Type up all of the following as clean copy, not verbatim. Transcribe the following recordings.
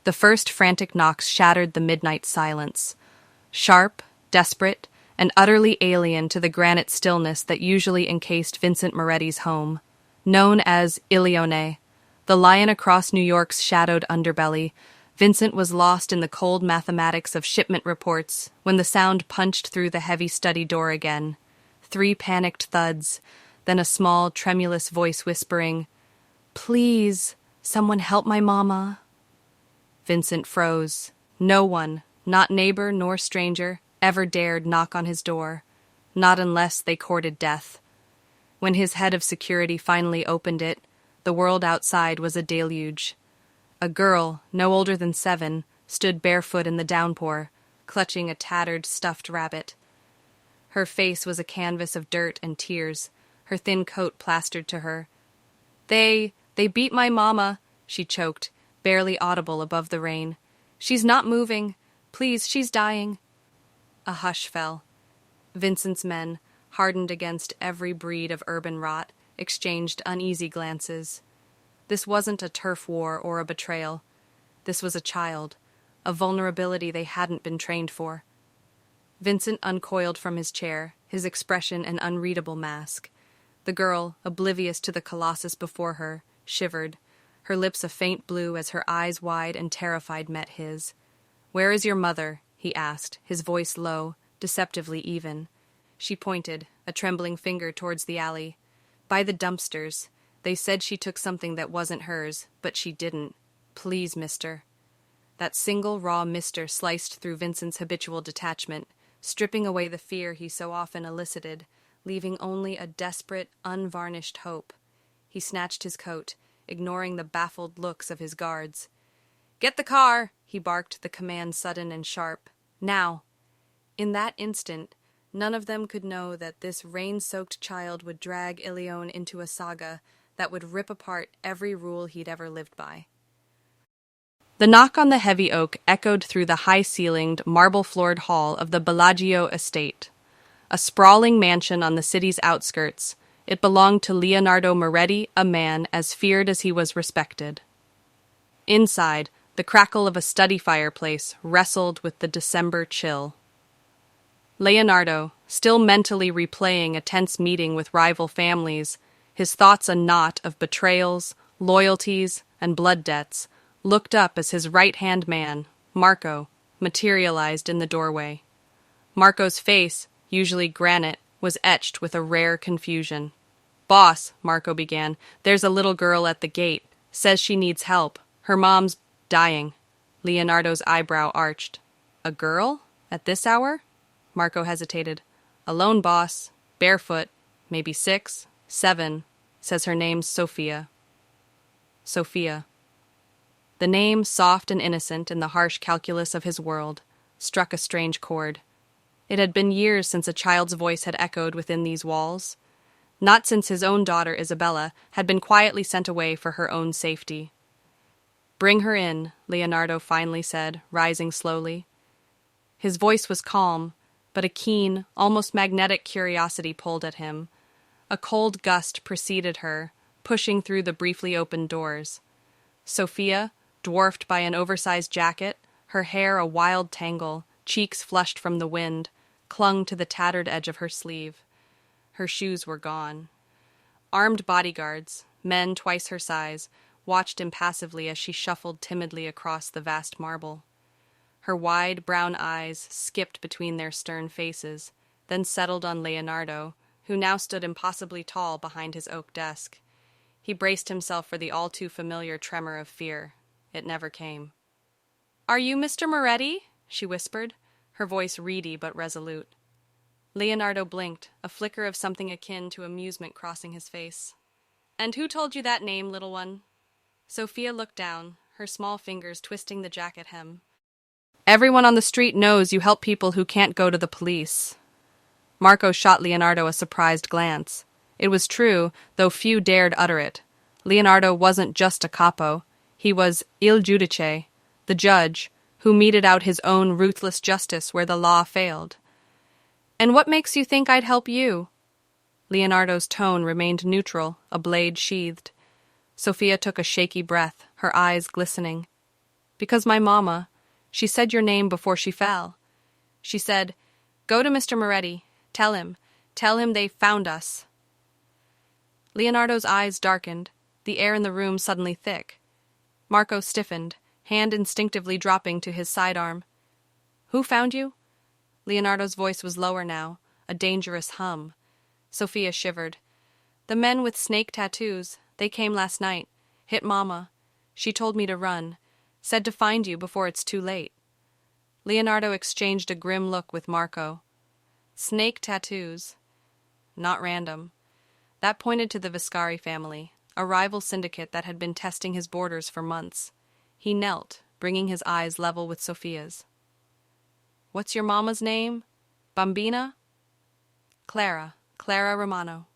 The first frantic knocks shattered the midnight silence. Sharp, desperate, and utterly alien to the granite stillness that usually encased Vincent Moretti's home. Known as Il Leone, the lion across New York's shadowed underbelly, Vincent was lost in the cold mathematics of shipment reports when the sound punched through the heavy study door again. 3 panicked thuds, then a small, tremulous voice whispering, "Please, someone help my mama." Vincent froze. No one, not neighbor nor stranger, ever dared knock on his door, not unless they courted death. When his head of security finally opened it, the world outside was a deluge. A girl, no older than 7, stood barefoot in the downpour, clutching a tattered stuffed rabbit. Her face was a canvas of dirt and tears, her thin coat plastered to her. They beat my mama," she choked, barely audible above the rain. "She's not moving. Please, she's dying." A hush fell. Vincent's men, hardened against every breed of urban rot, exchanged uneasy glances. This wasn't a turf war or a betrayal. This was a child, a vulnerability they hadn't been trained for. Vincent uncoiled from his chair, his expression an unreadable mask. The girl, oblivious to the colossus before her, shivered, her lips a faint blue as her eyes wide and terrified met his. "Where is your mother?" he asked, his voice low, deceptively even. She pointed, a trembling finger towards the alley. "By the dumpsters. They said she took something that wasn't hers, but she didn't. Please, mister." That single raw mister sliced through Vincent's habitual detachment, stripping away the fear he so often elicited, leaving only a desperate, unvarnished hope. He snatched his coat, ignoring the baffled looks of his guards. "Get the car!" he barked, the command sudden and sharp. "Now!" In that instant, none of them could know that this rain-soaked child would drag Ilion into a saga that would rip apart every rule he'd ever lived by. The knock on the heavy oak echoed through the high-ceilinged, marble-floored hall of the Bellagio estate. A sprawling mansion on the city's outskirts, it belonged to Leonardo Moretti, a man as feared as he was respected. Inside, the crackle of a study fireplace wrestled with the December chill. Leonardo, still mentally replaying a tense meeting with rival families, his thoughts a knot of betrayals, loyalties, and blood debts, looked up as his right-hand man, Marco, materialized in the doorway. Marco's face, usually granite, was etched with a rare confusion. "Boss," Marco began, "there's a little girl at the gate. Says she needs help. Her mom's dying." Leonardo's eyebrow arched. "A girl? At this hour?" Marco hesitated. "Alone, boss. Barefoot. Maybe 6, 7. Says her name's Sophia." Sophia. The name, soft and innocent in the harsh calculus of his world, struck a strange chord. It had been years since a child's voice had echoed within these walls. Not since his own daughter, Isabella, had been quietly sent away for her own safety. "Bring her in," Leonardo finally said, rising slowly. His voice was calm, but a keen, almost magnetic curiosity pulled at him. A cold gust preceded her, pushing through the briefly opened doors. Sophia, dwarfed by an oversized jacket, her hair a wild tangle, cheeks flushed from the wind, clung to the tattered edge of her sleeve. Her shoes were gone. Armed bodyguards, men twice her size, watched impassively as she shuffled timidly across the vast marble. Her wide brown eyes skipped between their stern faces, then settled on Leonardo, who now stood impossibly tall behind his oak desk. He braced himself for the all-too-familiar tremor of fear. It never came. "Are you Mr. Moretti?" she whispered, her voice reedy but resolute. Leonardo blinked, a flicker of something akin to amusement crossing his face. "And who told you that name, little one?" Sophia looked down, her small fingers twisting the jacket hem. "Everyone on the street knows you help people who can't go to the police." Marco shot Leonardo a surprised glance. It was true, though few dared utter it. Leonardo wasn't just a capo. He was il giudice, the judge, who meted out his own ruthless justice where the law failed. "And what makes you think I'd help you?" Leonardo's tone remained neutral, a blade sheathed. Sophia took a shaky breath, her eyes glistening. Because my mama, she said your name before she fell. She said, "Go to Mr. Moretti. Tell him they found us." Leonardo's eyes darkened, the air in the room suddenly thick. Marco stiffened, hand instinctively dropping to his sidearm. "Who found you?" Leonardo's voice was lower now, a dangerous hum. Sophia shivered. "The men with snake tattoos, they came last night. Hit Mama. She told me to run. Said to find you before it's too late." Leonardo exchanged a grim look with Marco. Snake tattoos. Not random. That pointed to the Viscari family, a rival syndicate that had been testing his borders for months. He knelt, bringing his eyes level with Sophia's. "What's your mama's name? Bambina?" "Clara Romano."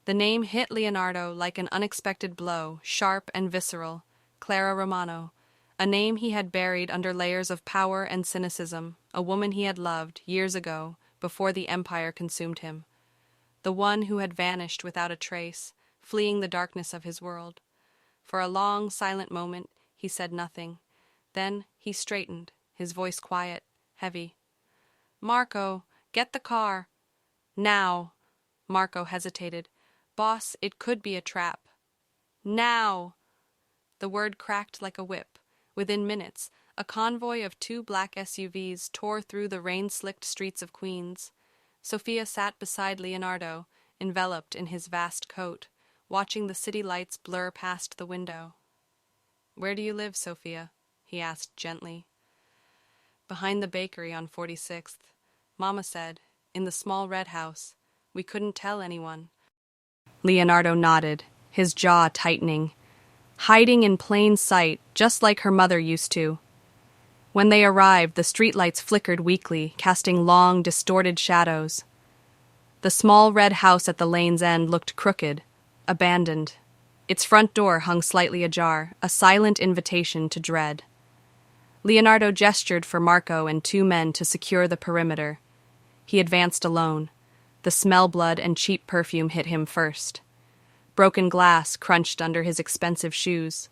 The name hit Leonardo like an unexpected blow, sharp and visceral. Clara Romano, a name he had buried under layers of power and cynicism, a woman he had loved years ago, before the empire consumed him. The one who had vanished without a trace, fleeing the darkness of his world. For a long, silent moment, he said nothing. Then he straightened, his voice quiet, heavy. "Marco, get the car." "Now." Marco hesitated. "Boss, it could be a trap." "Now." The word cracked like a whip. Within minutes, a convoy of 2 black SUVs tore through the rain-slicked streets of Queens. Sophia sat beside Leonardo, enveloped in his vast coat, watching the city lights blur past the window. "Where do you live, Sophia?" he asked gently. "Behind the bakery on 46th. Mama said, in the small red house. We couldn't tell anyone." Leonardo nodded, his jaw tightening. Hiding in plain sight, just like her mother used to. When they arrived, the streetlights flickered weakly, casting long, distorted shadows. The small red house at the lane's end looked crooked, abandoned. Its front door hung slightly ajar, a silent invitation to dread. Leonardo gestured for Marco and 2 men to secure the perimeter. He advanced alone. The smell blood and cheap perfume hit him first. Broken glass crunched under his expensive shoes.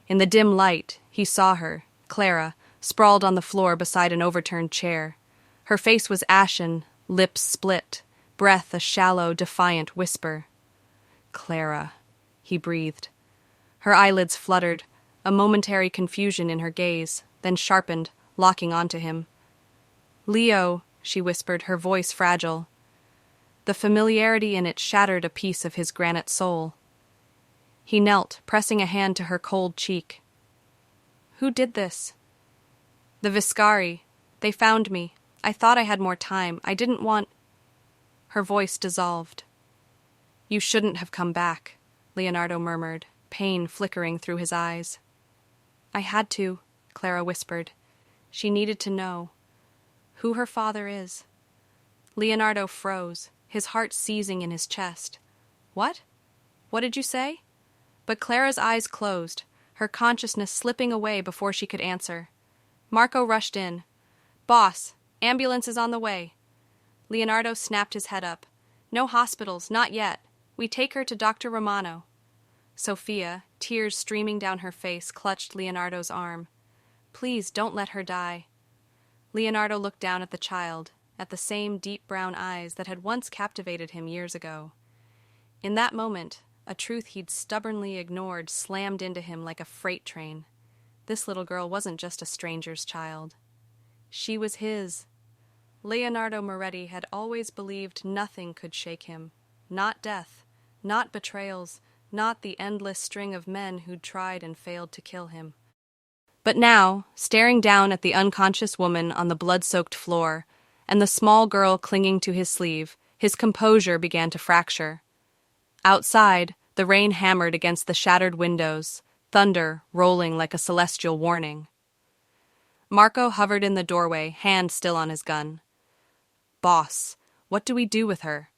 In the dim light, he saw her, Clara, sprawled on the floor beside an overturned chair. Her face was ashen, lips split, breath a shallow, defiant whisper. "Clara," he breathed. Her eyelids fluttered, a momentary confusion in her gaze, then sharpened, locking onto him. "Leo," she whispered, her voice fragile. The familiarity in it shattered a piece of his granite soul. He knelt, pressing a hand to her cold cheek. "Who did this?" "The Viscari. They found me. I thought I had more time. I didn't want—" Her voice dissolved. "You shouldn't have come back," Leonardo murmured, pain flickering through his eyes. "I had to," Clara whispered. She needed to know who her father is. Leonardo froze, his heart seizing in his chest. "What? What did you say?" But Clara's eyes closed, her consciousness slipping away before she could answer. Marco rushed in. "Boss, ambulance is on the way." Leonardo snapped his head up. "No hospitals, not yet. We take her to Dr. Romano." Sophia, tears streaming down her face, clutched Leonardo's arm. "Please don't let her die." Leonardo looked down at the child, at the same deep brown eyes that had once captivated him years ago. In that moment, a truth he'd stubbornly ignored slammed into him like a freight train. This little girl wasn't just a stranger's child. She was his. Leonardo Moretti had always believed nothing could shake him. Not death, not betrayals, not the endless string of men who'd tried and failed to kill him. But now, staring down at the unconscious woman on the blood-soaked floor, and the small girl clinging to his sleeve, his composure began to fracture. Outside, the rain hammered against the shattered windows, thunder rolling like a celestial warning. Marco hovered in the doorway, hand still on his gun. "Boss, what do we do with her?"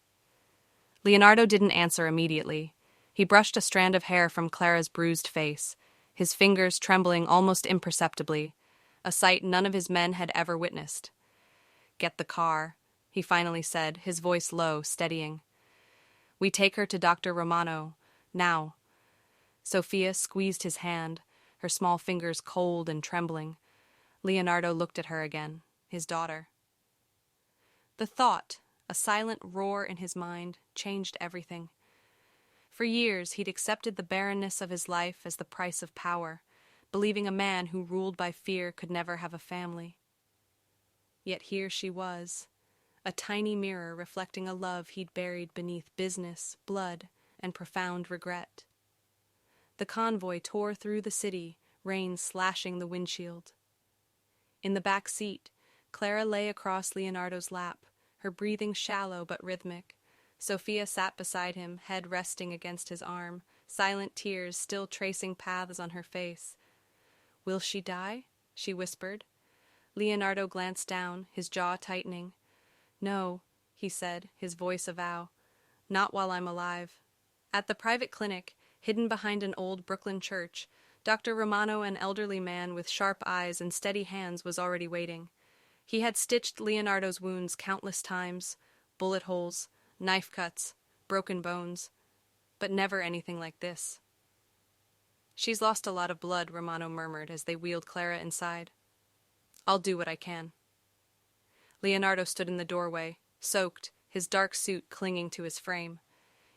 Leonardo didn't answer immediately. He brushed a strand of hair from Clara's bruised face, his fingers trembling almost imperceptibly, a sight none of his men had ever witnessed. "Get the car," he finally said, his voice low, steadying. "We take her to Dr. Romano, now." Sophia squeezed his hand, her small fingers cold and trembling. Leonardo looked at her again, his daughter. The thought, a silent roar in his mind, changed everything. For years he'd accepted the barrenness of his life as the price of power, believing a man who ruled by fear could never have a family. Yet here she was, a tiny mirror reflecting a love he'd buried beneath business, blood, and profound regret. The convoy tore through the city, rain slashing the windshield. In the back seat, Clara lay across Leonardo's lap, her breathing shallow but rhythmic. Sophia sat beside him, head resting against his arm, silent tears still tracing paths on her face. "Will she die?" she whispered. Leonardo glanced down, his jaw tightening. "No," he said, his voice a vow. "Not while I'm alive." At the private clinic, hidden behind an old Brooklyn church, Dr. Romano, an elderly man with sharp eyes and steady hands, was already waiting. He had stitched Leonardo's wounds countless times, bullet holes, knife cuts, broken bones, but never anything like this. "She's lost a lot of blood," Romano murmured as they wheeled Clara inside. "I'll do what I can." Leonardo stood in the doorway, soaked, his dark suit clinging to his frame.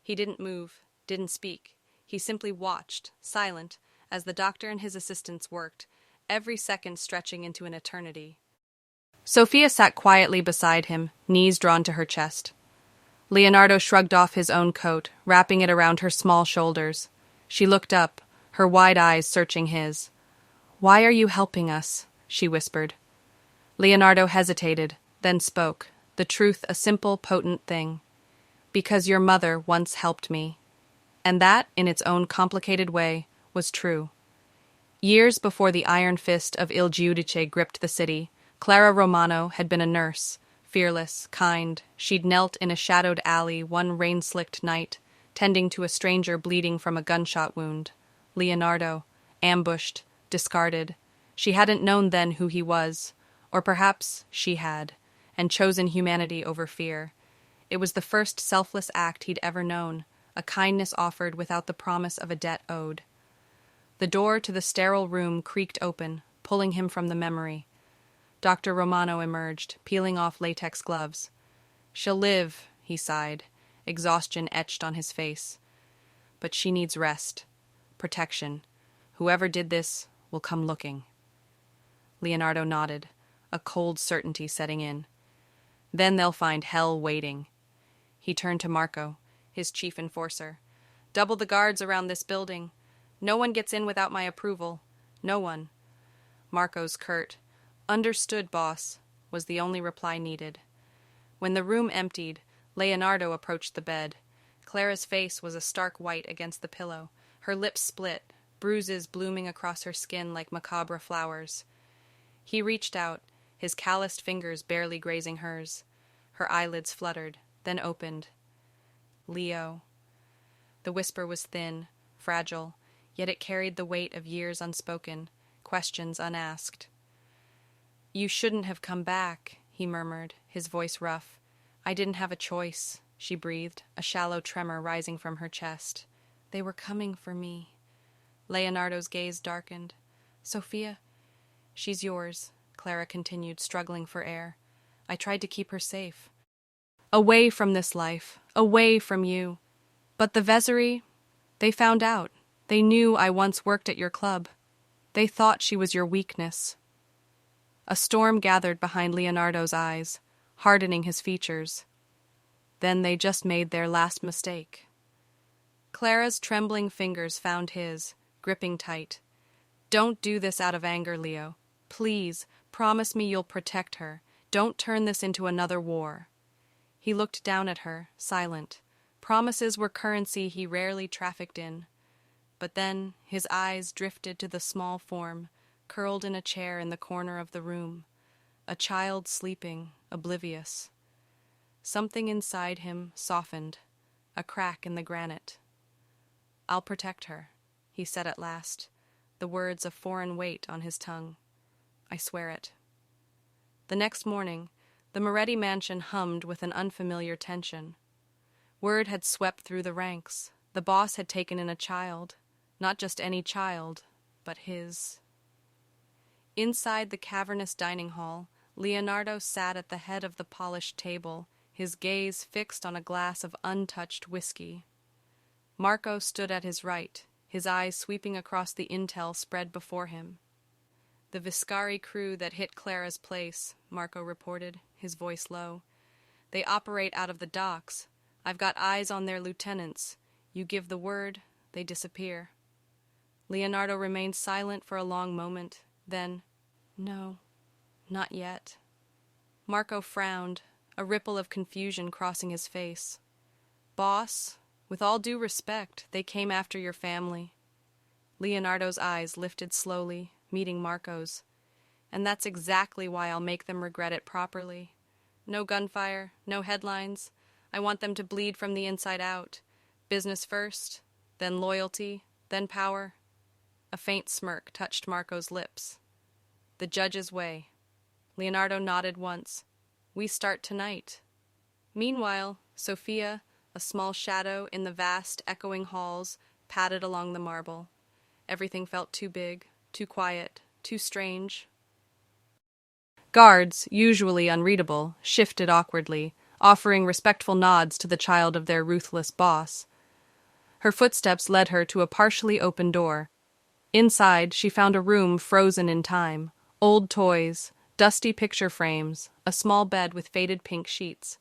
He didn't move, didn't speak. He simply watched, silent, as the doctor and his assistants worked, every second stretching into an eternity. Sophia sat quietly beside him, knees drawn to her chest. Leonardo shrugged off his own coat, wrapping it around her small shoulders. She looked up, her wide eyes searching his. "Why are you helping us?" she whispered. Leonardo hesitated, then spoke, the truth a simple, potent thing. "Because your mother once helped me." And that, in its own complicated way, was true. Years before the iron fist of Il Giudice gripped the city, Clara Romano had been a nurse, fearless, kind. She'd knelt in a shadowed alley one rain-slicked night, tending to a stranger bleeding from a gunshot wound. Leonardo, ambushed, discarded. She hadn't known then who he was, or perhaps she had, and chosen humanity over fear. It was the first selfless act he'd ever known, a kindness offered without the promise of a debt owed. The door to the sterile room creaked open, pulling him from the memory. Dr. Romano emerged, peeling off latex gloves. "She'll live," he sighed, exhaustion etched on his face. "But she needs rest, protection. Whoever did this will come looking." Leonardo nodded, a cold certainty setting in. "Then they'll find hell waiting." He turned to Marco, his chief enforcer. "Double the guards around this building. No one gets in without my approval. No one." Marco's curt, "Understood, boss," was the only reply needed. When the room emptied, Leonardo approached the bed. Clara's face was a stark white against the pillow, her lips split, bruises blooming across her skin like macabre flowers. He reached out, his calloused fingers barely grazing hers. Her eyelids fluttered, then opened. "Leo." The whisper was thin, fragile, yet it carried the weight of years unspoken, questions unasked. "You shouldn't have come back," he murmured, his voice rough. "I didn't have a choice," she breathed, a shallow tremor rising from her chest. "They were coming for me." Leonardo's gaze darkened. "Sophia?" "She's yours," Clara continued, struggling for air. "I tried to keep her safe. Away from this life, away from you. But the Vessery, they found out. They knew I once worked at your club. They thought she was your weakness." A storm gathered behind Leonardo's eyes, hardening his features. Then they just made their last mistake. Clara's trembling fingers found his, gripping tight. "Don't do this out of anger, Leo. Please, promise me you'll protect her. Don't turn this into another war." He looked down at her, silent. Promises were currency he rarely trafficked in. But then his eyes drifted to the small form, curled in a chair in the corner of the room, a child sleeping, oblivious. Something inside him softened, a crack in the granite. "I'll protect her," he said at last, the words a foreign weight on his tongue. "I swear it." The next morning, the Moretti mansion hummed with an unfamiliar tension. Word had swept through the ranks. The boss had taken in a child, not just any child, but his. Inside the cavernous dining hall, Leonardo sat at the head of the polished table, his gaze fixed on a glass of untouched whiskey. Marco stood at his right, his eyes sweeping across the intel spread before him. "The Viscari crew that hit Clara's place," Marco reported, his voice low. "They operate out of the docks. I've got eyes on their lieutenants. You give the word, they disappear." Leonardo remained silent for a long moment. Then, "No, not yet." Marco frowned, a ripple of confusion crossing his face. "Boss, with all due respect, they came after your family." Leonardo's eyes lifted slowly, meeting Marco's. "And that's exactly why I'll make them regret it properly. No gunfire, no headlines. I want them to bleed from the inside out. Business first, then loyalty, then power." A faint smirk touched Marco's lips. "The judge's way." Leonardo nodded once. "We start tonight." Meanwhile, Sophia, a small shadow in the vast, echoing halls, padded along the marble. Everything felt too big, too quiet, too strange. Guards, usually unreadable, shifted awkwardly, offering respectful nods to the child of their ruthless boss. Her footsteps led her to a partially open door. Inside, she found a room frozen in time. Old toys, dusty picture frames, a small bed with faded pink sheets.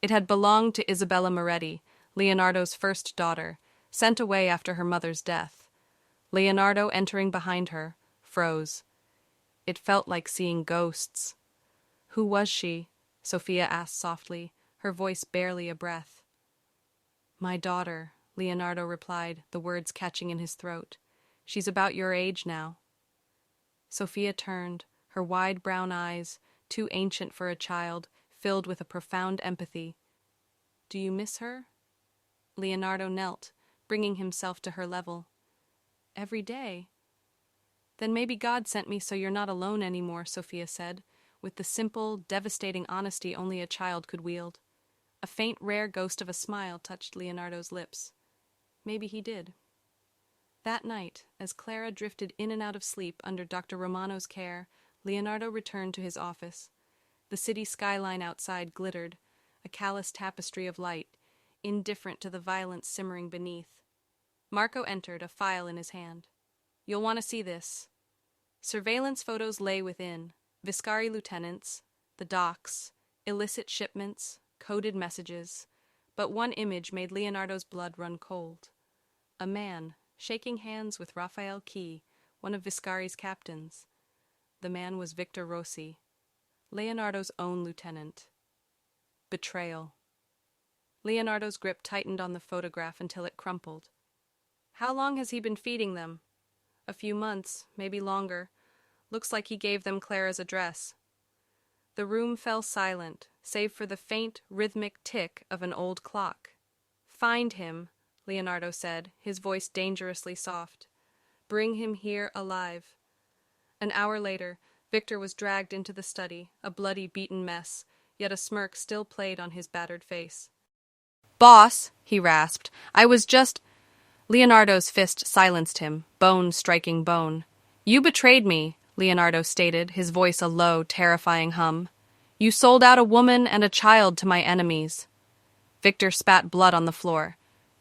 It had belonged to Isabella Moretti, Leonardo's first daughter, sent away after her mother's death. Leonardo, entering behind her, froze. It felt like seeing ghosts. "Who was she?" Sophia asked softly, her voice barely a breath. "My daughter," Leonardo replied, the words catching in his throat. "She's about your age now." Sophia turned, her wide brown eyes, too ancient for a child, filled with a profound empathy. "Do you miss her?" Leonardo knelt, bringing himself to her level. "Every day." "Then maybe God sent me so you're not alone anymore," Sophia said, with the simple, devastating honesty only a child could wield. A faint, rare ghost of a smile touched Leonardo's lips. Maybe he did. That night, as Clara drifted in and out of sleep under Dr. Romano's care, Leonardo returned to his office. The city skyline outside glittered, a callous tapestry of light, indifferent to the violence simmering beneath. Marco entered, a file in his hand. "You'll want to see this." Surveillance photos lay within. Viscari lieutenants, the docks, illicit shipments, coded messages. But one image made Leonardo's blood run cold. A man, shaking hands with Raphael Key, one of Viscari's captains. The man was Victor Rossi, Leonardo's own lieutenant. Betrayal. Leonardo's grip tightened on the photograph until it crumpled. "How long has he been feeding them?" "A few months, maybe longer. Looks like he gave them Clara's address." The room fell silent, save for the faint, rhythmic tick of an old clock. "Find him," Leonardo said, his voice dangerously soft. "Bring him here alive." An hour later, Victor was dragged into the study, a bloody, beaten mess, yet a smirk still played on his battered face. "Boss," he rasped, "I was just—" Leonardo's fist silenced him, bone striking bone. "You betrayed me," Leonardo stated, his voice a low, terrifying hum. "You sold out a woman and a child to my enemies." Victor spat blood on the floor.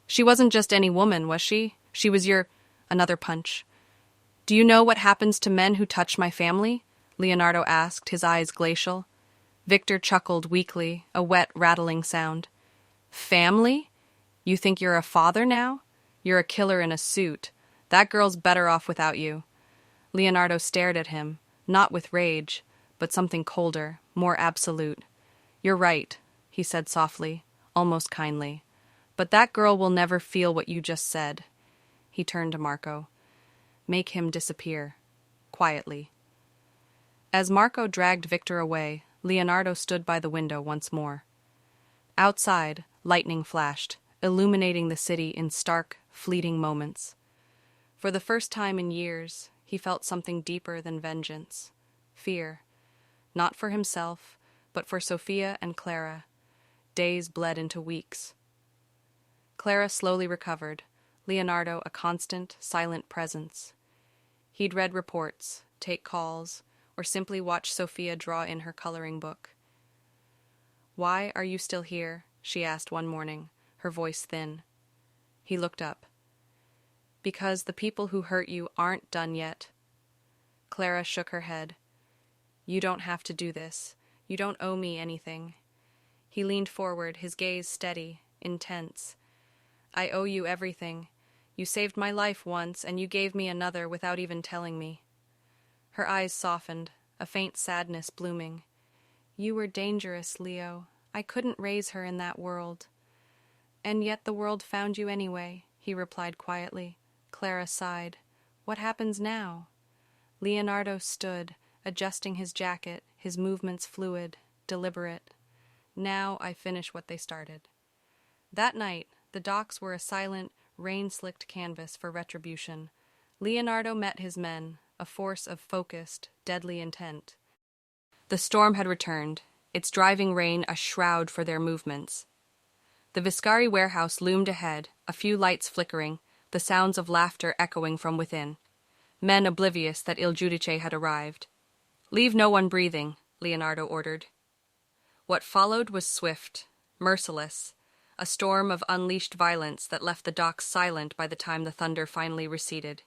"She wasn't just any woman, was she? She was your—" Another punch. "Do you know what happens to men who touch my family?" Leonardo asked, his eyes glacial. Victor chuckled weakly, a wet, rattling sound. "Family? You think you're a father now? You're a killer in a suit. That girl's better off without you." Leonardo stared at him, not with rage, but something colder, more absolute. "You're right," he said softly, almost kindly. "But that girl will never feel what you just said." He turned to Marco. "Make him disappear." Quietly. As Marco dragged Victor away, Leonardo stood by the window once more. Outside, lightning flashed, illuminating the city in stark, fleeting moments. For the first time in years, he felt something deeper than vengeance. Fear. Not for himself, but for Sophia and Clara. Days bled into weeks. Clara slowly recovered, Leonardo a constant, silent presence. He'd read reports, take calls, or simply watch Sophia draw in her coloring book. "Why are you still here?" she asked one morning, her voice thin. He looked up. "Because the people who hurt you aren't done yet." Clara shook her head. "You don't have to do this. You don't owe me anything." He leaned forward, his gaze steady, intense. "I owe you everything. You saved my life once, and you gave me another without even telling me." Her eyes softened, a faint sadness blooming. "You were dangerous, Leo. I couldn't raise her in that world." "And yet the world found you anyway," he replied quietly. Clara sighed. "What happens now?" Leonardo stood, adjusting his jacket, his movements fluid, deliberate. "Now I finish what they started." That night, the docks were a silent, rain-slicked canvas for retribution. Leonardo met his men, a force of focused, deadly intent. The storm had returned, its driving rain a shroud for their movements. The Viscari warehouse loomed ahead, a few lights flickering, the sounds of laughter echoing from within. Men oblivious that Il Giudice had arrived. "Leave no one breathing," Leonardo ordered. What followed was swift, merciless, a storm of unleashed violence that left the docks silent by the time the thunder finally receded.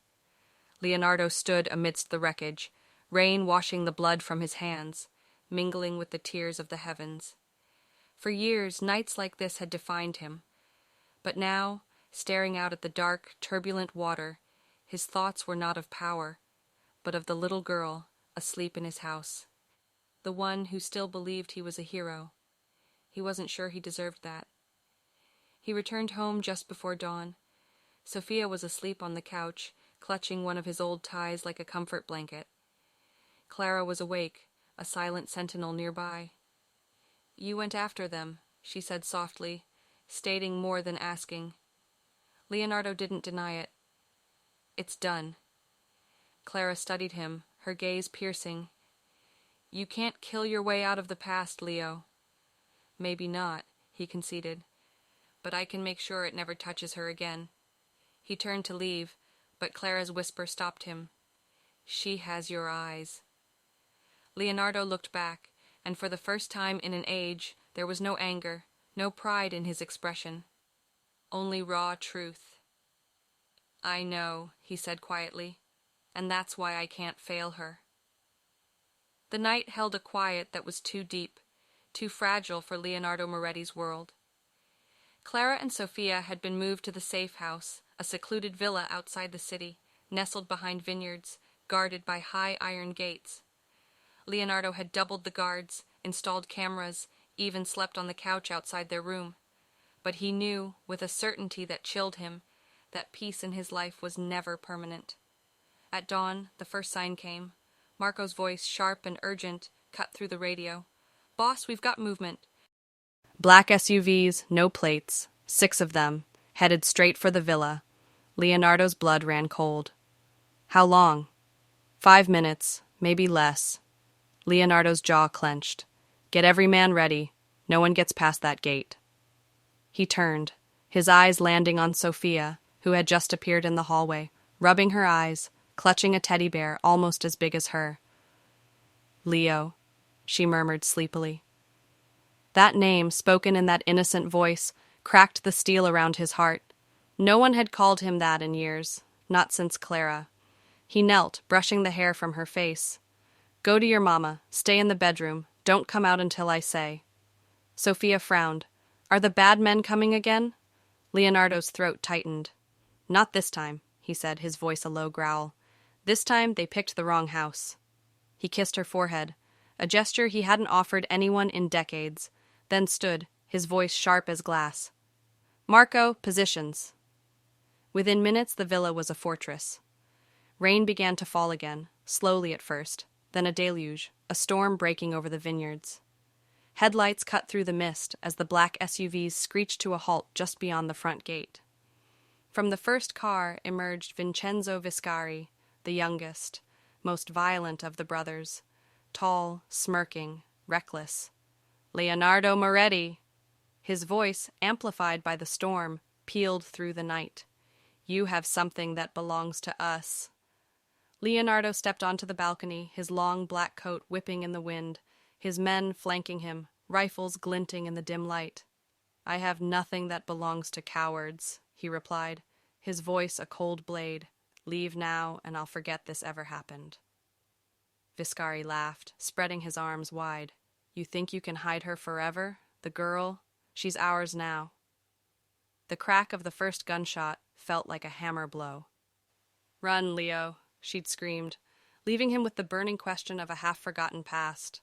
Leonardo stood amidst the wreckage, rain washing the blood from his hands, mingling with the tears of the heavens. For years, nights like this had defined him. But now, staring out at the dark, turbulent water, his thoughts were not of power, but of the little girl asleep in his house. The one who still believed he was a hero. He wasn't sure he deserved that. He returned home just before dawn. Sophia was asleep on the couch, clutching one of his old ties like a comfort blanket. Clara was awake, a silent sentinel nearby. "You went after them," she said softly, stating more than asking. Leonardo didn't deny it. "It's done." Clara studied him, her gaze piercing. "You can't kill your way out of the past, Leo." "Maybe not," he conceded, "but I can make sure it never touches her again." He turned to leave, but Clara's whisper stopped him. "She has your eyes." Leonardo looked back, and for the first time in an age, there was no anger, no pride in his expression. Only raw truth. "I know," he said quietly, "and that's why I can't fail her." The night held a quiet that was too deep, too fragile for Leonardo Moretti's world. Clara and Sophia had been moved to the safe house, a secluded villa outside the city, nestled behind vineyards, guarded by high iron gates. Leonardo had doubled the guards, installed cameras, even slept on the couch outside their room. But he knew, with a certainty that chilled him, that peace in his life was never permanent. At dawn, the first sign came. Marco's voice, sharp and urgent, cut through the radio. "Boss, we've got movement." Black SUVs, no plates, 6 of them, headed straight for the villa. Leonardo's blood ran cold. "How long?" 5 minutes, maybe less. Leonardo's jaw clenched. "Get every man ready. No one gets past that gate." He turned, his eyes landing on Sophia, who had just appeared in the hallway, rubbing her eyes, clutching a teddy bear almost as big as her. "Leo," she murmured sleepily. That name, spoken in that innocent voice, cracked the steel around his heart. No one had called him that in years, not since Clara. He knelt, brushing the hair from her face. "Go to your mama. Stay in the bedroom. Don't come out until I say." Sophia frowned. "Are the bad men coming again?" Leonardo's throat tightened. "Not this time," he said, his voice a low growl. "This time they picked the wrong house." He kissed her forehead, a gesture he hadn't offered anyone in decades, then stood, his voice sharp as glass. "Marco, positions." Within minutes the villa was a fortress. Rain began to fall again, slowly at first, then a deluge, a storm breaking over the vineyards. Headlights cut through the mist as the black SUVs screeched to a halt just beyond the front gate. From the first car emerged Vincenzo Viscari, the youngest, most violent of the brothers, tall, smirking, reckless. "Leonardo Moretti!" His voice, amplified by the storm, pealed through the night. "You have something that belongs to us." Leonardo stepped onto the balcony, his long black coat whipping in the wind, his men flanking him, rifles glinting in the dim light. "I have nothing that belongs to cowards," he replied, his voice a cold blade. "Leave now, and I'll forget this ever happened." Viscari laughed, spreading his arms wide. "You think you can hide her forever? The girl? She's ours now." The crack of the first gunshot felt like a hammer blow. "Run, Leo," she'd screamed, leaving him with the burning question of a half-forgotten past.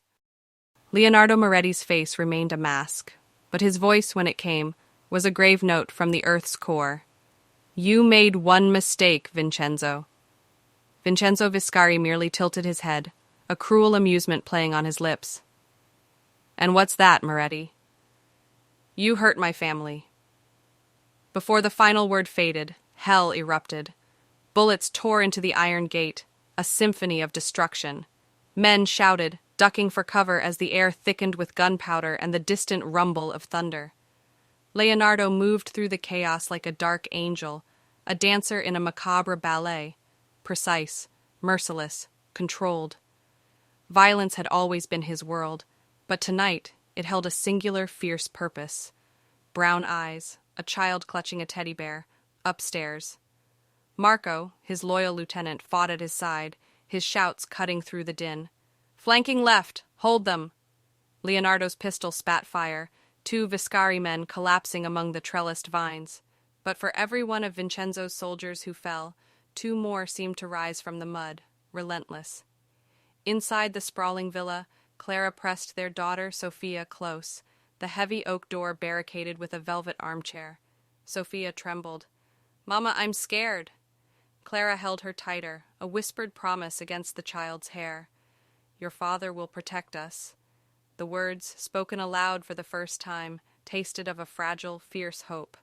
Leonardo Moretti's face remained a mask, but his voice, when it came, was a grave note from the earth's core. "You made one mistake, Vincenzo." Vincenzo Viscari merely tilted his head, a cruel amusement playing on his lips. "And what's that, Moretti?" "You hurt my family." Before the final word faded, hell erupted. Bullets tore into the iron gate, a symphony of destruction. Men shouted, ducking for cover as the air thickened with gunpowder and the distant rumble of thunder. Leonardo moved through the chaos like a dark angel, a dancer in a macabre ballet, precise, merciless, controlled. Violence had always been his world, but tonight it held a singular, fierce purpose. Brown eyes, a child clutching a teddy bear, upstairs. Marco, his loyal lieutenant, fought at his side, his shouts cutting through the din. "Flanking left! Hold them!" Leonardo's pistol spat fire, 2 Viscari men collapsing among the trellised vines. But for every one of Vincenzo's soldiers who fell, 2 more seemed to rise from the mud, relentless. Inside the sprawling villa, Clara pressed their daughter, Sophia, close, the heavy oak door barricaded with a velvet armchair. Sophia trembled. "Mama, I'm scared." Clara held her tighter, a whispered promise against the child's hair. "Your father will protect us." The words, spoken aloud for the first time, tasted of a fragile, fierce hope.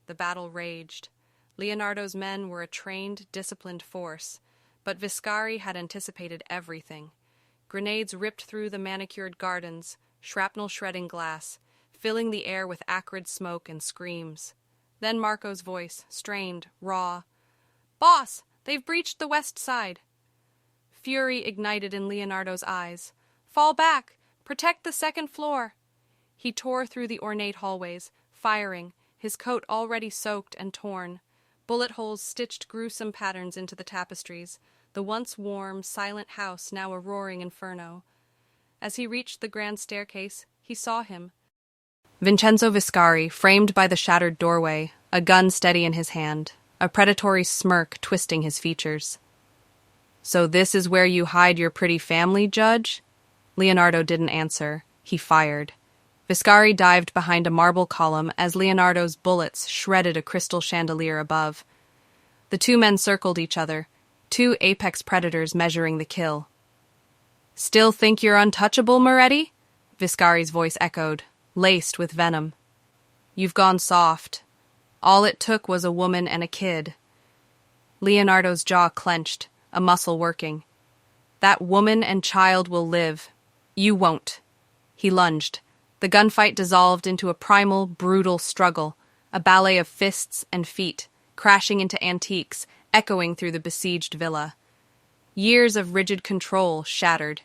The battle raged. Leonardo's men were a trained, disciplined force, but Viscari had anticipated everything. Grenades ripped through the manicured gardens, shrapnel shredding glass, filling the air with acrid smoke and screams. Then Marco's voice, strained, raw. "Boss, they've breached the west side." Fury ignited in Leonardo's eyes. "Fall back! Protect the second floor!" He tore through the ornate hallways, firing, his coat already soaked and torn. Bullet holes stitched gruesome patterns into the tapestries, the once warm, silent house now a roaring inferno. As he reached the grand staircase, he saw him. Vincenzo Viscari, framed by the shattered doorway, a gun steady in his hand, a predatory smirk twisting his features. "So this is where you hide your pretty family, Judge?" Leonardo didn't answer. He fired. Viscari dived behind a marble column as Leonardo's bullets shredded a crystal chandelier above. The 2 men circled each other, 2 apex predators measuring the kill. "Still think you're untouchable, Moretti?" Viscari's voice echoed, laced with venom. "You've gone soft. All it took was a woman and a kid." Leonardo's jaw clenched, a muscle working. "That woman and child will live. You won't." He lunged. The gunfight dissolved into a primal, brutal struggle, a ballet of fists and feet, crashing into antiques, echoing through the besieged villa. Years of rigid control shattered.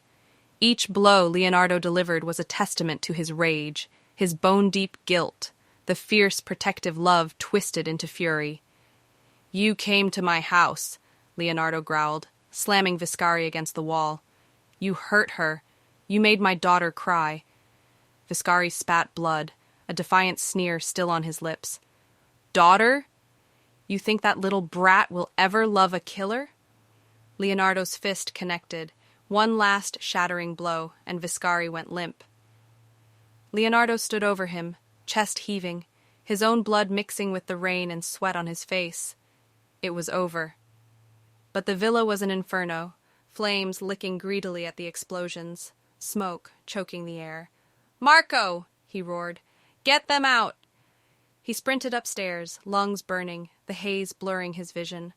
Each blow Leonardo delivered was a testament to his rage, his bone-deep guilt, the fierce protective love twisted into fury. "You came to my house," Leonardo growled, slamming Viscari against the wall. "You hurt her. You made my daughter cry." Viscari spat blood, a defiant sneer still on his lips. "Daughter? You think that little brat will ever love a killer?" Leonardo's fist connected, one last shattering blow, and Viscari went limp. Leonardo stood over him, chest heaving, his own blood mixing with the rain and sweat on his face. It was over. But the villa was an inferno, flames licking greedily at the explosions, smoke choking the air. "Marco!" he roared. "Get them out!" He sprinted upstairs, lungs burning, the haze blurring his vision.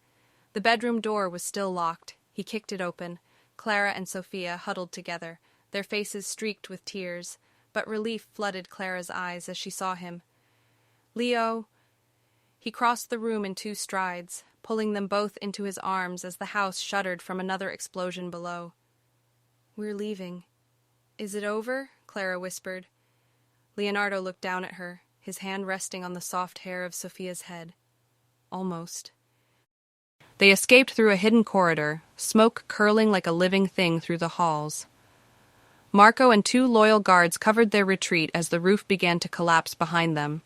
The bedroom door was still locked. He kicked it open. Clara and Sophia huddled together, their faces streaked with tears, but relief flooded Clara's eyes as she saw him. "Leo..." He crossed the room in 2 strides, pulling them both into his arms as the house shuddered from another explosion below. "We're leaving. Is it over?" Clara whispered. Leonardo looked down at her, his hand resting on the soft hair of Sophia's head. Almost. They escaped through a hidden corridor, smoke curling like a living thing through the halls. Marco and 2 loyal guards covered their retreat as the roof began to collapse behind them.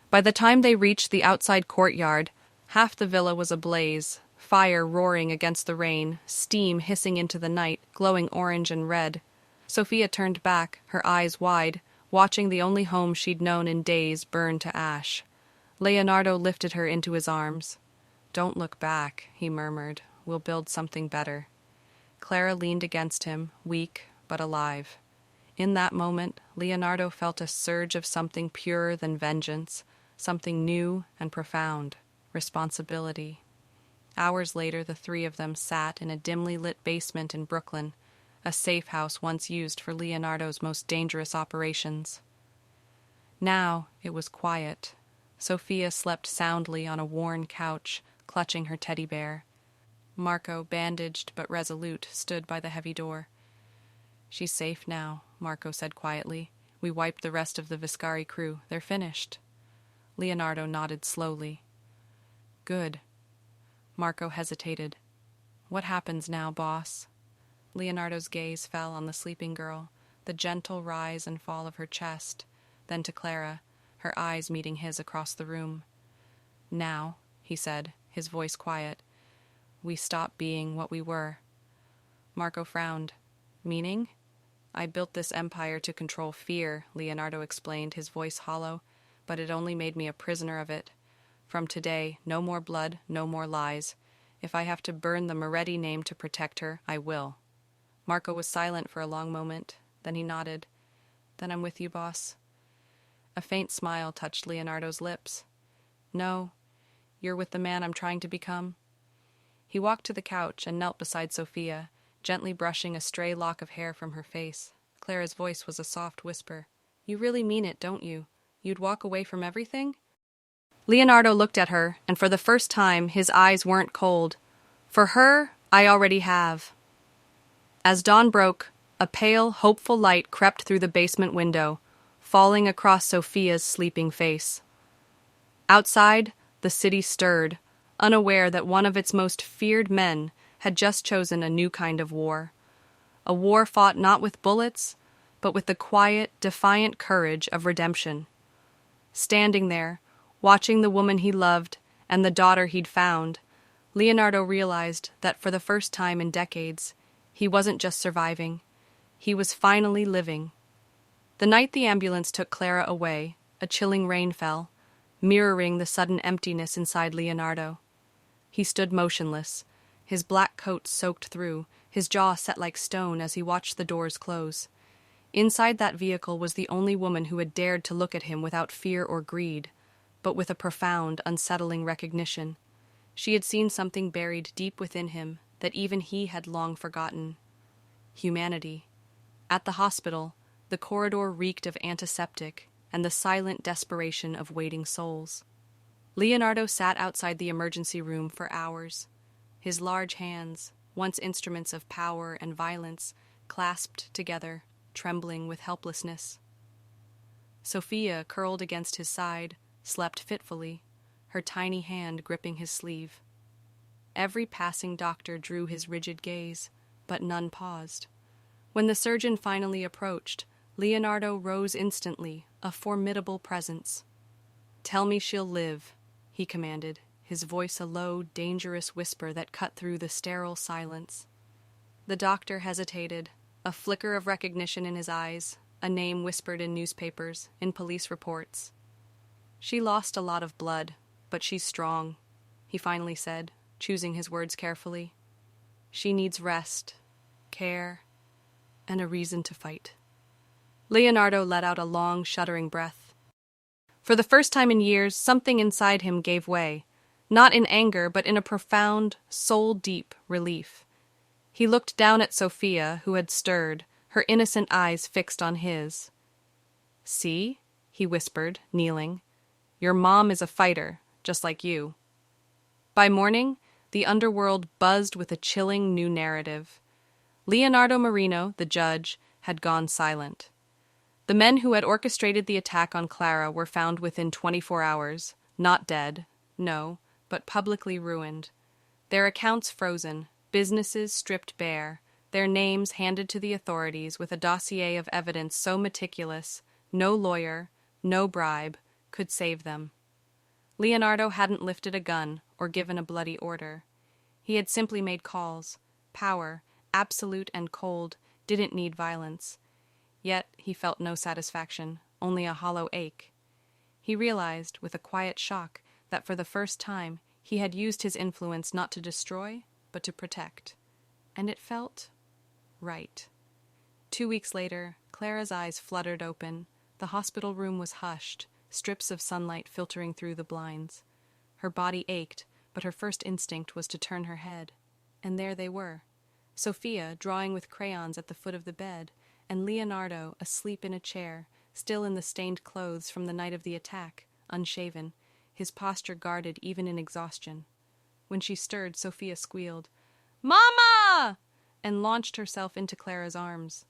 By the time they reached the outside courtyard, half the villa was ablaze, fire roaring against the rain, steam hissing into the night, glowing orange and red. Sophia turned back, her eyes wide, watching the only home she'd known in days burn to ash. Leonardo lifted her into his arms. "Don't look back," he murmured. "We'll build something better." Clara leaned against him, weak but alive. In that moment, Leonardo felt a surge of something purer than vengeance, something new and profound, responsibility. Hours later, the 3 of them sat in a dimly lit basement in Brooklyn, a safe house once used for Leonardo's most dangerous operations. Now it was quiet. Sophia slept soundly on a worn couch, clutching her teddy bear. Marco, bandaged but resolute, stood by the heavy door. "She's safe now," Marco said quietly. "We wiped the rest of the Viscari crew. They're finished." Leonardo nodded slowly. "Good." Marco hesitated. "What happens now, boss?" Leonardo's gaze fell on the sleeping girl, the gentle rise and fall of her chest, then to Clara, her eyes meeting his across the room. "Now," he said, his voice quiet, "we stop being what we were." Marco frowned. "Meaning?" "I built this empire to control fear," Leonardo explained, his voice hollow, "but it only made me a prisoner of it. From today, no more blood, no more lies. If I have to burn the Moretti name to protect her, I will." Marco was silent for a long moment. Then he nodded. "Then I'm with you, boss." A faint smile touched Leonardo's lips. "No, you're with the man I'm trying to become." He walked to the couch and knelt beside Sophia, gently brushing a stray lock of hair from her face. Clara's voice was a soft whisper. "You really mean it, don't you? You'd walk away from everything?" Leonardo looked at her, and for the first time his eyes weren't cold. "For her, I already have." As dawn broke, a pale, hopeful light crept through the basement window, falling across Sophia's sleeping face. Outside, the city stirred, unaware that one of its most feared men had just chosen a new kind of war. A war fought not with bullets, but with the quiet, defiant courage of redemption. Standing there, watching the woman he loved and the daughter he'd found, Leonardo realized that for the first time in decades, he wasn't just surviving. He was finally living. The night the ambulance took Clara away, a chilling rain fell, mirroring the sudden emptiness inside Leonardo. He stood motionless, his black coat soaked through, his jaw set like stone as he watched the doors close. Inside that vehicle was the only woman who had dared to look at him without fear or greed, but with a profound, unsettling recognition. She had seen something buried deep within him that even he had long forgotten. Humanity. At the hospital, the corridor reeked of antiseptic and the silent desperation of waiting souls. Leonardo sat outside the emergency room for hours. His large hands, once instruments of power and violence, clasped together, trembling with helplessness. Sophia, curled against his side, slept fitfully, her tiny hand gripping his sleeve. Every passing doctor drew his rigid gaze, but none paused. When the surgeon finally approached, Leonardo rose instantly, a formidable presence. "Tell me she'll live," he commanded, his voice a low, dangerous whisper that cut through the sterile silence. The doctor hesitated, a flicker of recognition in his eyes, a name whispered in newspapers, in police reports. "She lost a lot of blood, but she's strong," he finally said, choosing his words carefully. "She needs rest, care, and a reason to fight." Leonardo let out a long, shuddering breath. For the first time in years, something inside him gave way, not in anger, but in a profound, soul-deep relief. He looked down at Sophia, who had stirred, her innocent eyes fixed on his. "See?" he whispered, kneeling. "Your mom is a fighter, just like you." By morning, the underworld buzzed with a chilling new narrative. Leonardo Marino, the judge, had gone silent. The men who had orchestrated the attack on Clara were found within 24 hours, not dead, no, but publicly ruined. Their accounts frozen, businesses stripped bare, their names handed to the authorities with a dossier of evidence so meticulous, no lawyer, no bribe, could save them. Leonardo hadn't lifted a gun or given a bloody order. He had simply made calls. Power, absolute and cold, didn't need violence. Yet he felt no satisfaction, only a hollow ache. He realized, with a quiet shock, that for the first time he had used his influence not to destroy, but to protect. And it felt right. 2 weeks later, Clara's eyes fluttered open. The hospital room was hushed, strips of sunlight filtering through the blinds. Her body ached, but her first instinct was to turn her head. And there they were. Sophia, drawing with crayons at the foot of the bed, and Leonardo, asleep in a chair, still in the stained clothes from the night of the attack, unshaven, his posture guarded even in exhaustion. When she stirred, Sophia squealed, "Mama!" and launched herself into Clara's arms.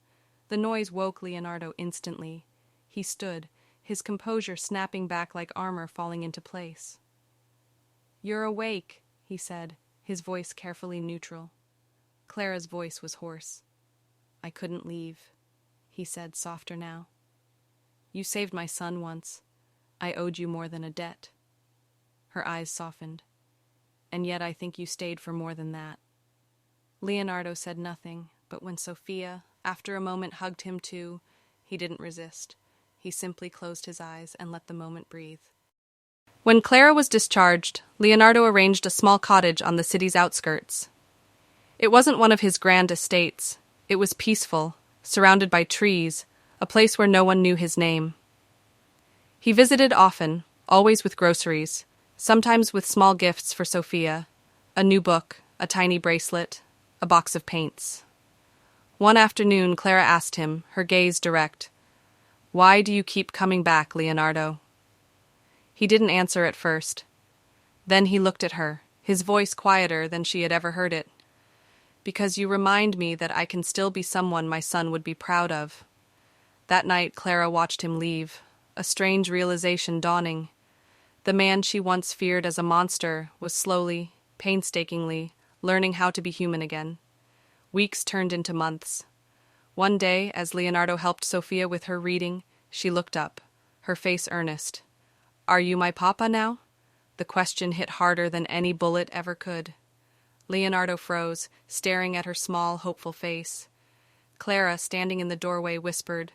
The noise woke Leonardo instantly. He stood, his composure snapping back like armor falling into place. "You're awake," he said, his voice carefully neutral. Clara's voice was hoarse. "I couldn't leave," he said, softer now. "You saved my son once. I owed you more than a debt." Her eyes softened. "And yet I think you stayed for more than that." Leonardo said nothing, but when Sophia, after a moment, hugged him too, he didn't resist. He simply closed his eyes and let the moment breathe. When Clara was discharged, Leonardo arranged a small cottage on the city's outskirts. It wasn't one of his grand estates. It was peaceful, surrounded by trees, a place where no one knew his name. He visited often, always with groceries, sometimes with small gifts for Sophia, a new book, a tiny bracelet, a box of paints. One afternoon, Clara asked him, her gaze direct, "Why do you keep coming back, Leonardo?" He didn't answer at first. Then he looked at her, his voice quieter than she had ever heard it. "Because you remind me that I can still be someone my son would be proud of." That night, Clara watched him leave, a strange realization dawning. The man she once feared as a monster was slowly, painstakingly, learning how to be human again. Weeks turned into months. One day, as Leonardo helped Sophia with her reading, she looked up, her face earnest. "Are you my papa now?" The question hit harder than any bullet ever could. Leonardo froze, staring at her small, hopeful face. Clara, standing in the doorway, whispered,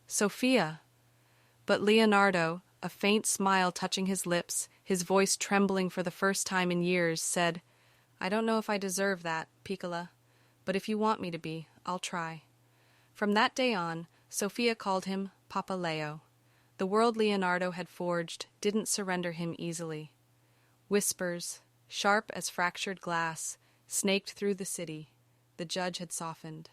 "Sophia." But Leonardo, a faint smile touching his lips, his voice trembling for the first time in years, said, "I don't know if I deserve that, Piccola, but if you want me to be, I'll try." From that day on, Sophia called him Papa Leo. The world Leonardo had forged didn't surrender him easily. Whispers, sharp as fractured glass, snaked through the city. The judge had softened.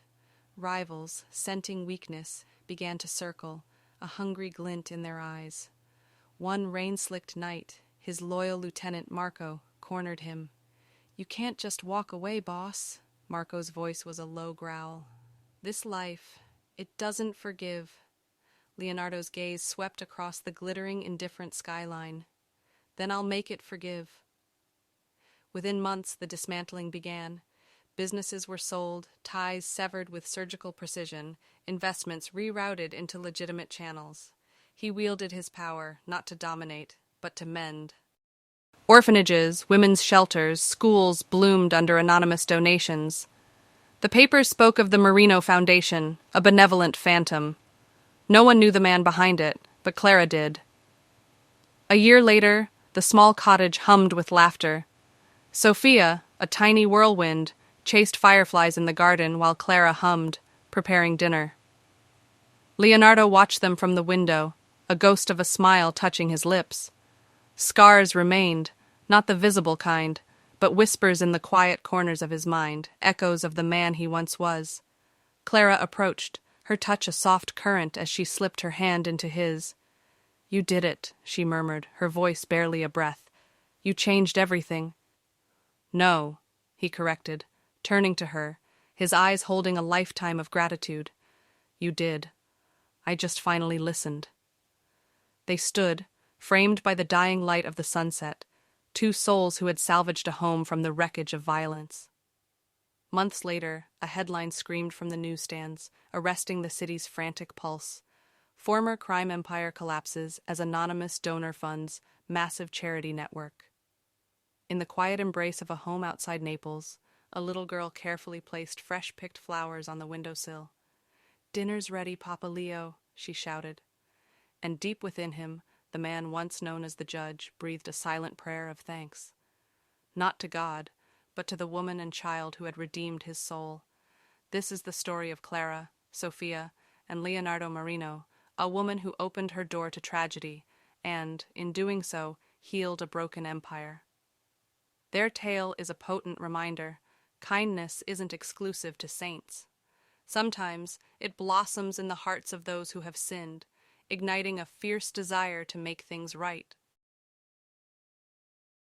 Rivals, scenting weakness, began to circle, a hungry glint in their eyes. One rain-slicked night, his loyal lieutenant Marco cornered him. "You can't just walk away, boss." Marco's voice was a low growl. "This life, it doesn't forgive." Leonardo's gaze swept across the glittering, indifferent skyline. "Then I'll make it forgive." Within months, the dismantling began. Businesses were sold, ties severed with surgical precision, investments rerouted into legitimate channels. He wielded his power, not to dominate, but to mend. Orphanages, women's shelters, schools bloomed under anonymous donations. The papers spoke of the Marino Foundation, a benevolent phantom. No one knew the man behind it, but Clara did. A year later, the small cottage hummed with laughter. Sophia, a tiny whirlwind, chased fireflies in the garden while Clara hummed, preparing dinner. Leonardo watched them from the window, a ghost of a smile touching his lips. Scars remained, not the visible kind, but whispers in the quiet corners of his mind, echoes of the man he once was. Clara approached, her touch a soft current as she slipped her hand into his. "You did it," she murmured, her voice barely a breath. "You changed everything." No, he corrected, turning to her, his eyes holding a lifetime of gratitude. You did. I just finally listened. They stood, framed by the dying light of the sunset, two souls who had salvaged a home from the wreckage of violence. Months later, a headline screamed from the newsstands, arresting the city's frantic pulse. Former crime empire collapses as anonymous donor funds massive charity network. In the quiet embrace of a home outside Naples, a little girl carefully placed fresh-picked flowers on the windowsill. "Dinner's ready, Papa Leo," she shouted. And deep within him, the man once known as the judge breathed a silent prayer of thanks. Not to God, but to the woman and child who had redeemed his soul. This is the story of Clara, Sofia, and Leonardo Marino, a woman who opened her door to tragedy and, in doing so, healed a broken empire. Their tale is a potent reminder: kindness isn't exclusive to saints. Sometimes it blossoms in the hearts of those who have sinned, igniting a fierce desire to make things right.